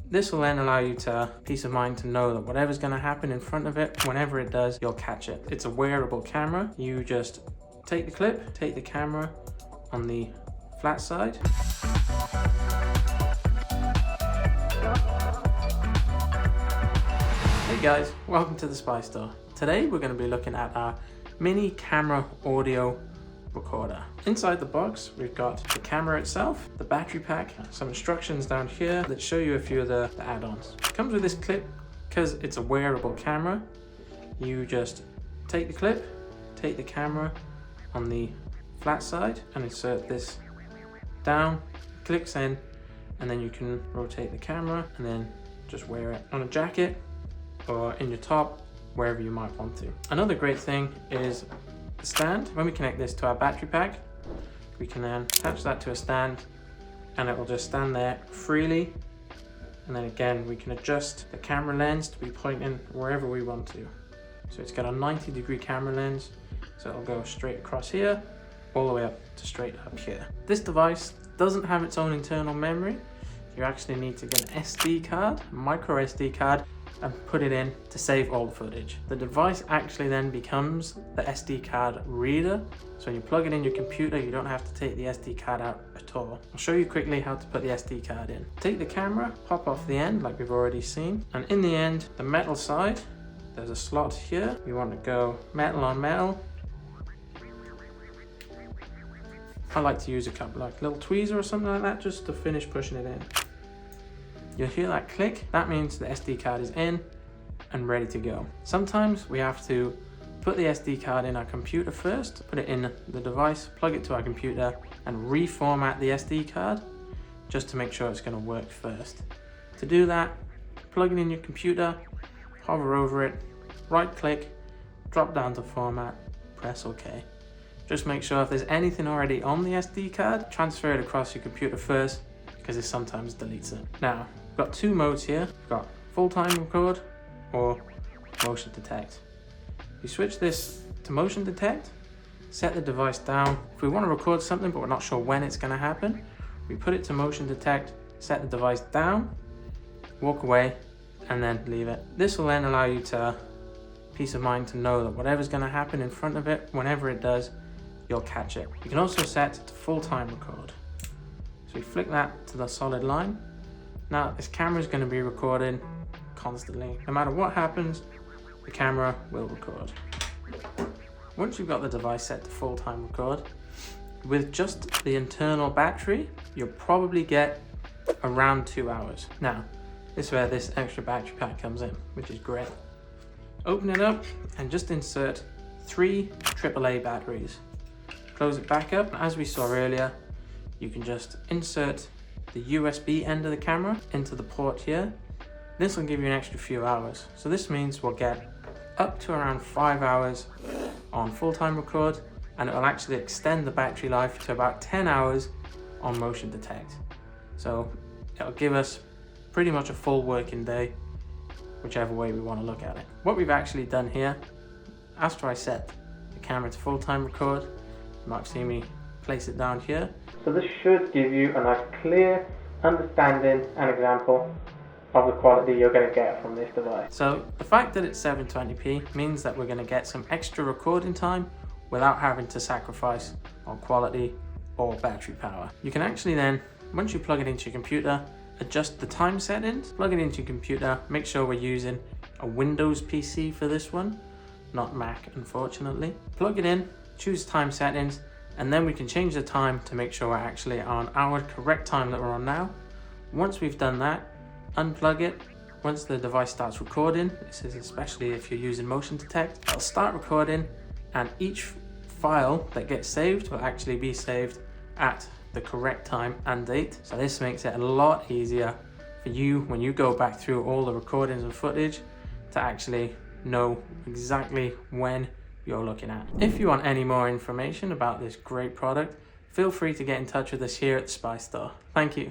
This will then allow you to peace of mind to know that whatever's going to happen in front of it, whenever it does, you'll catch it. It's a wearable camera. You just take the clip, take the camera on the flat side. Hey guys, welcome to the Spy Store. Today we're going to be looking at our mini camera audio recorder. Inside the box we've got the camera itself, the battery pack, some instructions down here that show you a few of the add-ons. It comes with this clip because it's a wearable camera. You just take the clip, take the camera on the flat side and insert this down, clicks in, and then you can rotate the camera and then just wear it on a jacket or in your top, wherever you might want to. Another great thing is the stand. When we connect this to our battery pack, we can then attach that to a stand and it will just stand there freely. And then again, we can adjust the camera lens to be pointing wherever we want to. So it's got a 90-degree camera lens, so it'll go straight across here, all the way up to straight up here. This device doesn't have its own internal memory. You actually need to get an SD card, a micro SD card, and put it in to save all the footage. The device actually then becomes the SD card reader. So when you plug it in your computer, you don't have to take the SD card out at all. I'll show you quickly how to put the SD card in. Take the camera, pop off the end like we've already seen. And in the end, the metal side, there's a slot here. You want to go metal on metal. I like to use a couple like little tweezer or something like that just to finish pushing it in. You'll hear that click. That means the SD card is in and ready to go. Sometimes we have to put the SD card in our computer first, put it in the device, plug it to our computer and reformat the SD card just to make sure it's going to work first. To do that, plug it in your computer, hover over it, right click, drop down to format, press OK. Just make sure if there's anything already on the SD card, transfer it across your computer first because it sometimes deletes it. Now, we've got two modes here. We've got full-time record or motion detect. You switch this to motion detect, set the device down. If we want to record something but we're not sure when it's going to happen, we put it to motion detect, set the device down, walk away, and then leave it. This will then allow you to peace of mind to know that whatever's going to happen in front of it, whenever it does, you'll catch it. You can also set it to full-time record. So we flick that to the solid line. Now this camera is going to be recording constantly. No matter what happens, the camera will record. Once you've got the device set to full-time record, with just the internal battery, you'll probably get around 2 hours. Now, this is where this extra battery pack comes in, which is great. Open it up and just insert 3 AAA batteries. Close it back up. As we saw earlier, you can just insert the USB end of the camera into the port here. This will give you an extra few hours. So this means we'll get up to around 5 hours on full-time record, and it will actually extend the battery life to about 10 hours on motion detect. So it'll give us pretty much a full working day, whichever way we want to look at it. What we've actually done here, after I set the camera to full-time record, you might see me place it down here. So this should give you a nice clear understanding and example of the quality you're going to get from this device. So the fact that it's 720p means that we're going to get some extra recording time without having to sacrifice on quality or battery power. You can actually then, once you plug it into your computer, adjust the time settings, plug it into your computer, make sure we're using a Windows PC for this one, not Mac unfortunately. Plug it in, choose time settings, and then we can change the time to make sure we're actually on our correct time that we're on now. Once we've done that, unplug it. Once the device starts recording, this is especially if you're using motion detect, it'll start recording and each file that gets saved will actually be saved at the correct time and date. So this makes it a lot easier for you when you go back through all the recordings and footage to actually know exactly when you're looking at. If you want any more information about this great product, feel free to get in touch with us here at the Spy Store. Thank you.